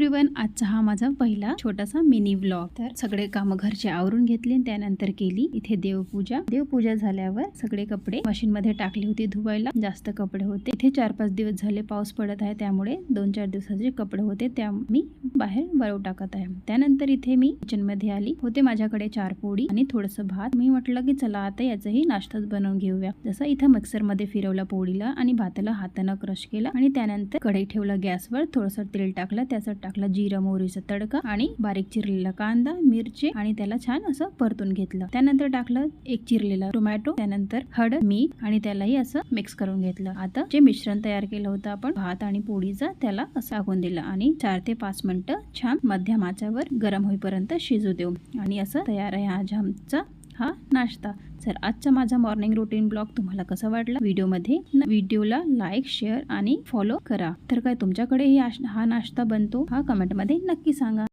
Everyone, आजचा हा माझा पहिला छोटासा मिनी व्लॉग। तर सगळे काम घरचे आवरून घेतले, त्यानंतर केली इथे देवपूजा झाल्यावर सगळे कपडे मशीन मध्ये टाकले होते धुवायला। जास्त कपडे होते इथे, 4-5 दिवस झाले पाऊस पडत आहे, त्यामुळे 2-4 दिवसाचे कपडे होते त्या मी बाहेर वाळू टाकत आहे। त्यानंतर इथे मी किचन मध्ये आली होते, माझ्याकडे 4 पोळी आणि थोडस भात। मी म्हटलं की चला आता याचंही नाश्ताच बनवून घेऊया। जसं इथं मिक्सर मध्ये फिरवला पोळीला आणि भाताला हाताने क्रश केला आणि त्यानंतर कढई ठेवला गॅसवर, थोडंसं तेल टाकलं, त्याच्यात टाकला जिरा मोहरीचा तडका आणि बारीक चिरलेला कांदा मिरची आणि त्याला छान असं परतून घेतलं। त्यानंतर टाकलं एक चिरलेला टोमॅटो, त्यानंतर हळद मीठ आणि त्यालाही असं मिक्स करून घेतलं। आता जे मिश्रण तयार केलं होतं आपण भात आणि पोळीचं, त्याला असं टाकून दिलं आणि 4 ते 5 मिनिटं छान मध्यम आचेवर गरम होईपर्यंत शिजू देऊ। आणि असं तयार आहे आज आमचा हा नाश्ता। तर आजचा माझा मॉर्निंग रुटीन ब्लॉग तुम्हाला कसा वाटला, व्हिडिओला लाईक शेअर आणि फॉलो करा। तर काय तुमच्याकडे हा नाश्ता बनतो हा कमेंट मध्ये नक्की सांगा।